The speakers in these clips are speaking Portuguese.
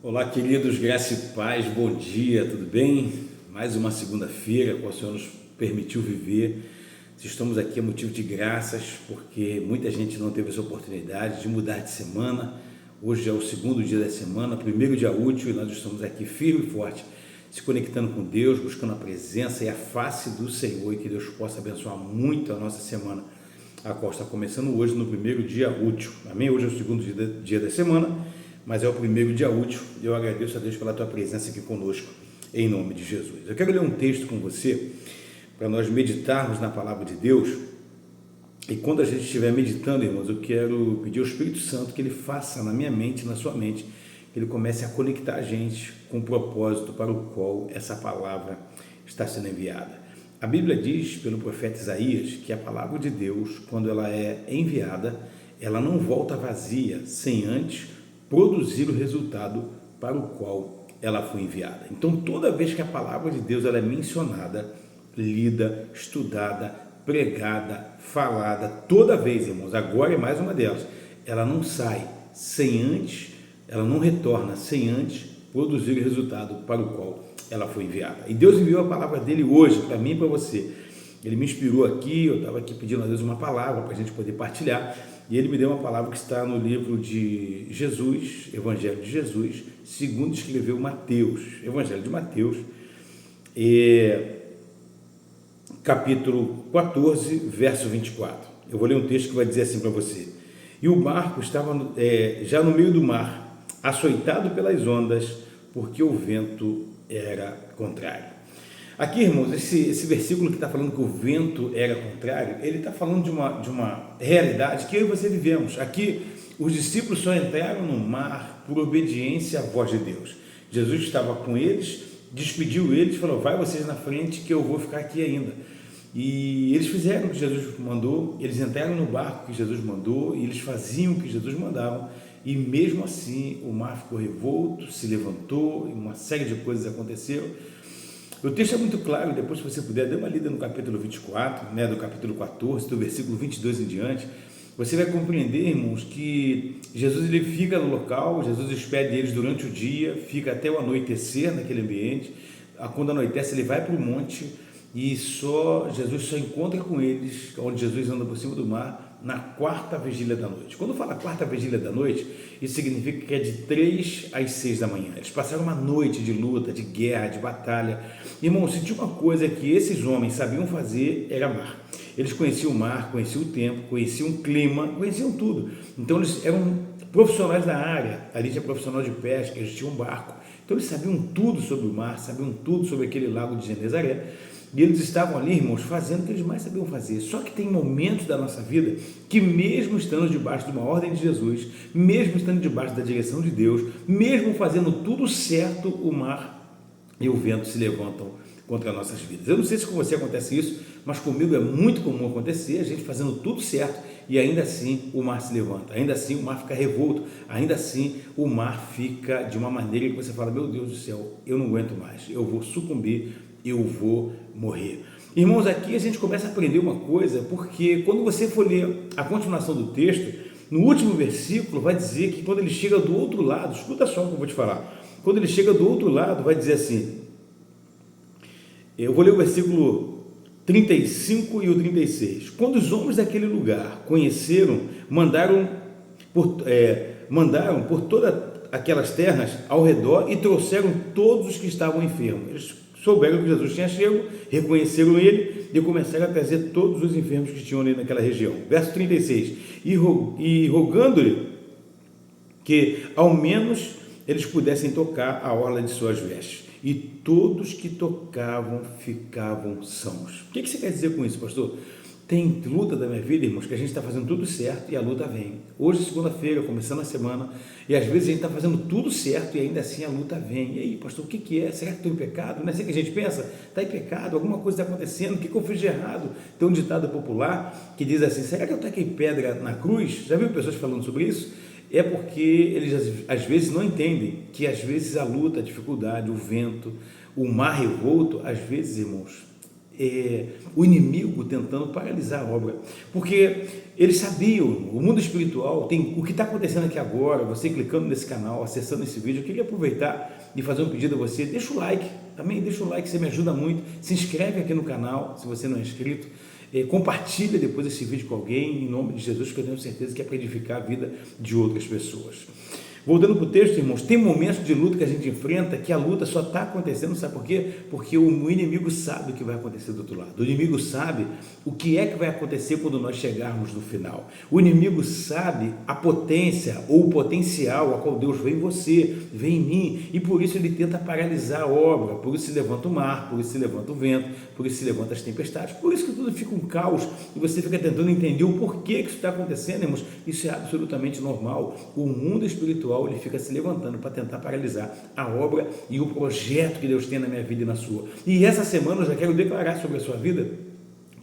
Olá, queridos, graça e paz, bom dia, tudo bem? Mais uma segunda-feira que o Senhor nos permitiu viver. Estamos aqui é motivo de graças, porque muita gente não teve essa oportunidade de mudar de semana. Hoje é o segundo dia da semana, primeiro dia útil, e nós estamos aqui firme e forte, se conectando com Deus, buscando a presença e a face do Senhor, e que Deus possa abençoar muito a nossa semana, a qual está começando hoje no primeiro dia útil. Amém? Hoje é o segundo dia da semana, mas é o primeiro dia útil. Eu agradeço a Deus pela tua presença aqui conosco, em nome de Jesus. Eu quero ler um texto com você, para nós meditarmos na palavra de Deus. E quando a gente estiver meditando, irmãos, eu quero pedir ao Espírito Santo que Ele faça na minha mente, na sua mente, que Ele comece a conectar a gente com o propósito para o qual essa palavra está sendo enviada. A Bíblia diz, pelo profeta Isaías, que a palavra de Deus, quando ela é enviada, ela não volta vazia, sem antes produzir o resultado para o qual ela foi enviada. Então, toda vez que a palavra de Deus ela é mencionada, lida, estudada, pregada, falada, toda vez, irmãos, agora é mais uma delas, ela não sai sem antes, ela não retorna sem antes produzir o resultado para o qual ela foi enviada. E Deus enviou a palavra dele hoje para mim e para você. Ele me inspirou aqui, eu estava aqui pedindo a Deus uma palavra para a gente poder partilhar, e Ele me deu uma palavra que está no livro de Jesus, Evangelho de Jesus, segundo escreveu Mateus, Evangelho de Mateus, capítulo 14, verso 24. Eu vou ler um texto que vai dizer assim para você: e o barco estava já no meio do mar, açoitado pelas ondas, porque o vento era contrário. Aqui, irmãos, esse versículo que está falando que o vento era contrário, ele está falando de uma realidade que eu e você vivemos. Aqui, os discípulos só entraram no mar por obediência à voz de Deus. Jesus estava com eles, despediu eles, falou: vai vocês na frente que eu vou ficar aqui ainda. E eles fizeram o que Jesus mandou, eles entraram no barco que Jesus mandou, e eles faziam o que Jesus mandava, e mesmo assim o mar ficou revolto, se levantou, e uma série de coisas aconteceram. O texto é muito claro, depois se você puder, dê uma lida no capítulo 24, do capítulo 14, do versículo 22 em diante, você vai compreender, irmãos, que Jesus ele fica no local, Jesus despede eles durante o dia, fica até o anoitecer naquele ambiente. Quando anoitece, ele vai para o monte, e Jesus só encontra com eles, onde Jesus anda por cima do mar, na quarta vigília da noite. Quando fala quarta vigília da noite, isso significa que é de 3 às 6 da manhã. Eles passaram uma noite de luta, de guerra, de batalha. Irmão, se tinha uma coisa que esses homens sabiam fazer, era mar. Eles conheciam o mar, conheciam o tempo, conheciam o clima, conheciam tudo. Então eles eram profissionais da área. Ali tinha profissional de pesca, eles tinham um barco. Então eles sabiam tudo sobre o mar, sabiam tudo sobre aquele lago de Genezaré. E eles estavam ali, irmãos, fazendo o que eles mais sabiam fazer. Só que tem momentos da nossa vida que, mesmo estando debaixo de uma ordem de Jesus, mesmo estando debaixo da direção de Deus, mesmo fazendo tudo certo, o mar e o vento se levantam contra as nossas vidas. Eu não sei se com você acontece isso, mas comigo é muito comum acontecer, a gente fazendo tudo certo, e ainda assim o mar se levanta, ainda assim o mar fica revolto, ainda assim o mar fica de uma maneira que você fala: meu Deus do céu, eu não aguento mais, eu vou sucumbir, eu vou morrer. Irmãos, aqui a gente começa a aprender uma coisa, porque quando você for ler a continuação do texto, no último versículo vai dizer que quando ele chega do outro lado, escuta só o que eu vou te falar, quando ele chega do outro lado vai dizer assim, eu vou ler o versículo 35 e o 36, quando os homens daquele lugar conheceram, mandaram por todas aquelas terras ao redor e trouxeram todos os que estavam enfermos. Eles souberam que Jesus tinha chego, reconheceram ele e começaram a trazer todos os enfermos que tinham ali naquela região. Verso 36, e rogando-lhe que ao menos eles pudessem tocar a orla de suas vestes. E todos que tocavam ficavam sãos. O que você quer dizer com isso, pastor? Tem luta da minha vida, irmãos, que a gente está fazendo tudo certo e a luta vem. Hoje, segunda-feira, começando a semana, e às vezes a gente está fazendo tudo certo e ainda assim a luta vem. E aí, pastor, o que é? Será que estou em pecado? Não é assim que a gente pensa? Está em pecado, alguma coisa está acontecendo, o que eu fiz de errado? Tem um ditado popular que diz assim: será que eu taquei pedra na cruz? Já viu pessoas falando sobre isso? É porque eles às vezes não entendem que às vezes a luta, a dificuldade, o vento, o mar revolto, às vezes, irmãos, o inimigo tentando paralisar a obra, porque eles sabiam, o mundo espiritual tem o que está acontecendo aqui agora. Você clicando nesse canal, acessando esse vídeo, eu queria aproveitar e fazer um pedido a você. Deixa o like, também deixa o like, você me ajuda muito. Se inscreve aqui no canal, se você não é inscrito. Compartilha depois esse vídeo com alguém, em nome de Jesus, que eu tenho certeza que é para edificar a vida de outras pessoas. Voltando para o texto, irmãos, tem momentos de luta que a gente enfrenta que a luta só está acontecendo, sabe por quê? Porque o inimigo sabe o que vai acontecer do outro lado. O inimigo sabe o que é que vai acontecer quando nós chegarmos no final. O inimigo sabe a potência ou o potencial a qual Deus vê em você, vê em mim, e por isso ele tenta paralisar a obra. Por isso se levanta o mar, por isso se levanta o vento, por isso se levantam as tempestades, por isso que tudo fica um caos e você fica tentando entender o porquê que isso está acontecendo, irmãos. Isso é absolutamente normal. O mundo espiritual ele fica se levantando para tentar paralisar a obra e o projeto que Deus tem na minha vida e na sua. E essa semana eu já quero declarar sobre a sua vida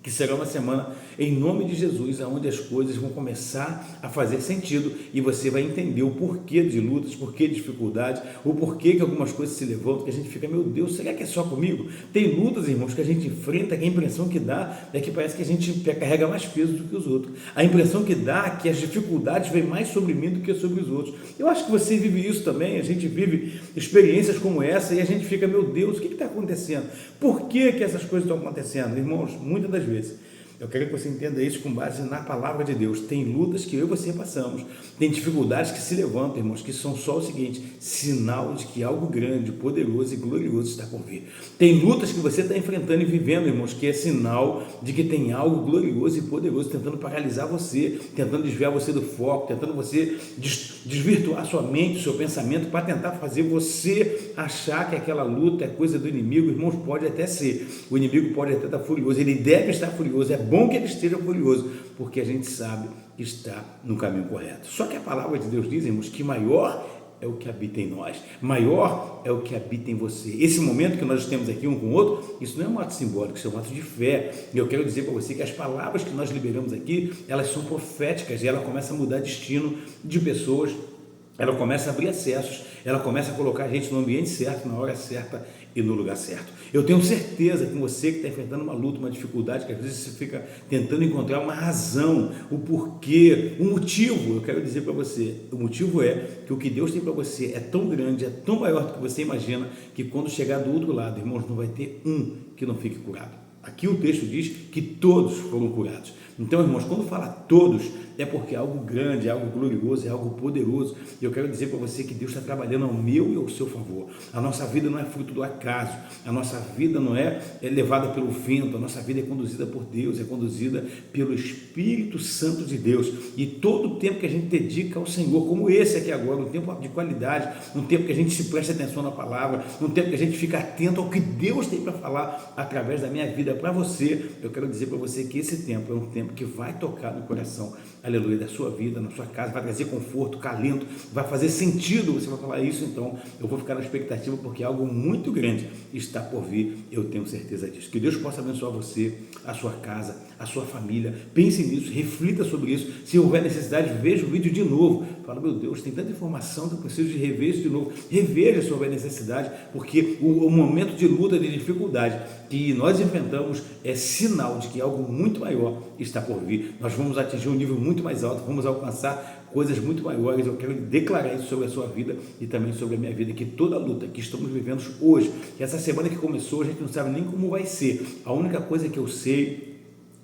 que será uma semana, em nome de Jesus, onde as coisas vão começar a fazer sentido e você vai entender o porquê de lutas, porquê de dificuldades, o porquê que algumas coisas se levantam, que a gente fica, meu Deus, será que é só comigo? Tem lutas, irmãos, que a gente enfrenta, que a impressão que dá é que parece que a gente carrega mais peso do que os outros. A impressão que dá é que as dificuldades vêm mais sobre mim do que sobre os outros. Eu acho que você vive isso também, a gente vive experiências como essa e a gente fica, meu Deus, o que está acontecendo? Por que que essas coisas estão acontecendo? Irmãos, muitas das vezes, eu quero que você entenda isso com base na palavra de Deus. Tem lutas que eu e você passamos, tem dificuldades que se levantam, irmãos, que são só o seguinte, sinal de que algo grande, poderoso e glorioso está por vir. Tem lutas que você está enfrentando e vivendo, irmãos, que é sinal de que tem algo glorioso e poderoso tentando paralisar você, tentando desviar você do foco, tentando você desvirtuar sua mente, seu pensamento, para tentar fazer você achar que aquela luta é coisa do inimigo. Irmãos, pode até ser, o inimigo pode até estar furioso, ele deve estar furioso, é bom que ele esteja furioso, porque a gente sabe que está no caminho correto. Só que a palavra de Deus diz, irmãos, que maior é o que habita em nós, maior é o que habita em você. Esse momento que nós temos aqui um com o outro, isso não é um ato simbólico, isso é um ato de fé. E eu quero dizer para você que as palavras que nós liberamos aqui, elas são proféticas e ela começa a mudar destino de pessoas, ela começa a abrir acessos, ela começa a colocar a gente no ambiente certo, na hora certa e no lugar certo. Eu tenho certeza que você que está enfrentando uma luta, uma dificuldade, que às vezes você fica tentando encontrar uma razão, o porquê, o motivo, eu quero dizer para você, o motivo é que o que Deus tem para você é tão grande, é tão maior do que você imagina, que quando chegar do outro lado, irmãos, não vai ter um que não fique curado. Aqui o texto diz que todos foram curados. Então, irmãos, quando fala todos, é porque é algo grande, é algo glorioso, é algo poderoso. E eu quero dizer para você que Deus está trabalhando ao meu e ao seu favor. A nossa vida não é fruto do acaso, a nossa vida não é levada pelo vento, a nossa vida é conduzida por Deus, é conduzida pelo Espírito Santo de Deus. E todo o tempo que a gente dedica ao Senhor, como esse aqui agora, um tempo de qualidade, um tempo que a gente se presta atenção na palavra, um tempo que a gente fica atento ao que Deus tem para falar através da minha vida para você, eu quero dizer para você que esse tempo é um tempo que vai tocar no coração, aleluia, da sua vida, na sua casa, vai trazer conforto, calento, vai fazer sentido. Você vai falar isso, então eu vou ficar na expectativa, porque algo muito grande está por vir, eu tenho certeza disso. Que Deus possa abençoar você, a sua casa, a sua família. Pense nisso, reflita sobre isso. Se houver necessidade, veja o vídeo de novo. Fala, meu Deus, tem tanta informação que eu preciso de rever isso de novo. Reveja se houver necessidade, porque o momento de luta, de dificuldade que nós enfrentamos é sinal de que algo muito maior está por vir. Nós vamos atingir um nível muito mais alto, vamos alcançar coisas muito maiores. Eu quero declarar isso sobre a sua vida e também sobre a minha vida, que toda a luta que estamos vivendo hoje, que essa semana que começou, a gente não sabe nem como vai ser. A única coisa que eu sei,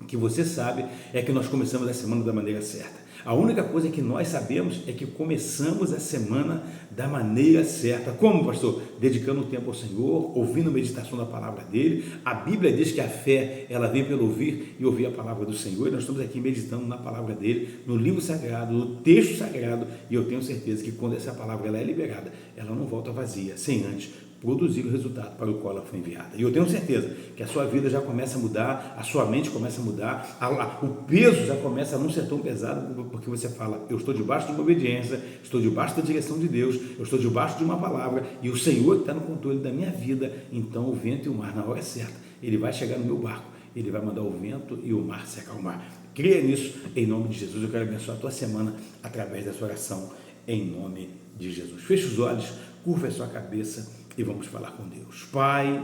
que você sabe, é que nós começamos a semana da maneira certa. A única coisa que nós sabemos é que começamos a semana da maneira certa. Como, pastor? Dedicando o tempo ao Senhor, ouvindo a meditação da palavra dele. A Bíblia diz que a fé, ela vem pelo ouvir e ouvir a palavra do Senhor. E nós estamos aqui meditando na palavra dele, no livro sagrado, no texto sagrado. E eu tenho certeza que quando essa palavra ela é liberada, ela não volta vazia, sem antes produzir o resultado para o qual ela foi enviada. E eu tenho certeza que a sua vida já começa a mudar, a sua mente começa a mudar, o peso já começa a não ser tão pesado, porque você fala, eu estou debaixo de uma obediência, estou debaixo da direção de Deus, eu estou debaixo de uma palavra, e o Senhor está no controle da minha vida. Então o vento e o mar, na hora certa, ele vai chegar no meu barco, ele vai mandar o vento e o mar se acalmar. Creia nisso, em nome de Jesus. Eu quero abençoar a tua semana através da sua oração, em nome de Jesus. Feche os olhos, curva a sua cabeça e vamos falar com Deus. Pai,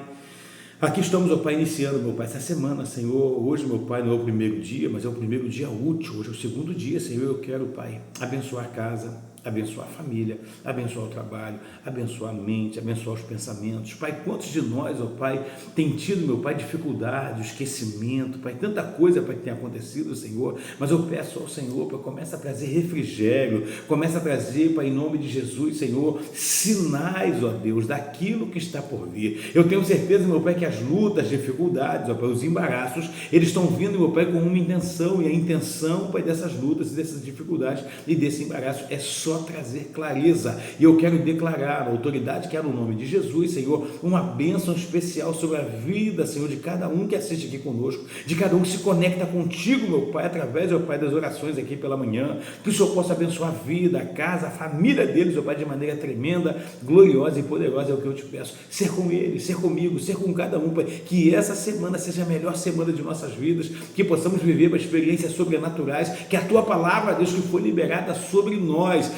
Aqui estamos, ó Pai, iniciando, meu Pai, essa semana, Senhor. Hoje, meu Pai, não é o primeiro dia, mas é o primeiro dia útil. Hoje é o segundo dia, Senhor. Eu quero, Pai, abençoar a casa, abençoar a família, abençoar o trabalho, abençoar a mente, abençoar os pensamentos. Pai, quantos de nós, ó Pai, tem tido, meu Pai, dificuldade, esquecimento, Pai, tanta coisa, Pai, que tem acontecido, Senhor. Mas eu peço ao Senhor, Pai, começa a trazer refrigério, começa a trazer, Pai, em nome de Jesus, Senhor, sinais, ó Deus, daquilo que está por vir. Eu tenho certeza, meu Pai, que as lutas, as dificuldades, ó Pai, os embaraços, eles estão vindo, meu Pai, com uma intenção, e a intenção, Pai, dessas lutas e dessas dificuldades e desse embaraço é só trazer clareza. E eu quero declarar a autoridade que é no nome de Jesus, Senhor, uma bênção especial sobre a vida, Senhor, de cada um que assiste aqui conosco, de cada um que se conecta contigo, meu Pai, através, meu Pai, das orações aqui pela manhã, que o Senhor possa abençoar a vida, a casa, a família deles, meu Pai, de maneira tremenda, gloriosa e poderosa, é o que eu te peço. Ser com eles, ser comigo, ser com cada um, Pai, que essa semana seja a melhor semana de nossas vidas, que possamos viver experiências sobrenaturais, que a Tua palavra, Deus, que foi liberada sobre nós,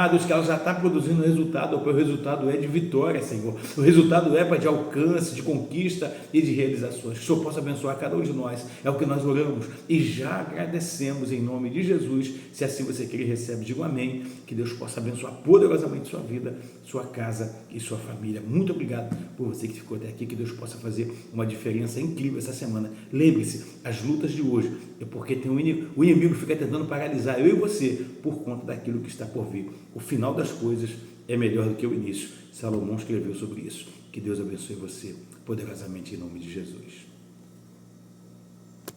Deus, que ela já está produzindo resultado, Pai, o resultado é de vitória, Senhor, o resultado é, Pai, de alcance, de conquista e de realizações. Que o Senhor possa abençoar cada um de nós, é o que nós oramos e já agradecemos em nome de Jesus. Se assim você quer e recebe, diga amém. Que Deus possa abençoar poderosamente sua vida, sua casa e sua família. Muito obrigado por você que ficou até aqui, que Deus possa fazer uma diferença incrível essa semana. Lembre-se, as lutas de hoje é porque tem o inimigo fica tentando paralisar eu e você por conta daquilo que está por vir. O final das coisas é melhor do que o início. Salomão escreveu sobre isso. Que Deus abençoe você poderosamente em nome de Jesus.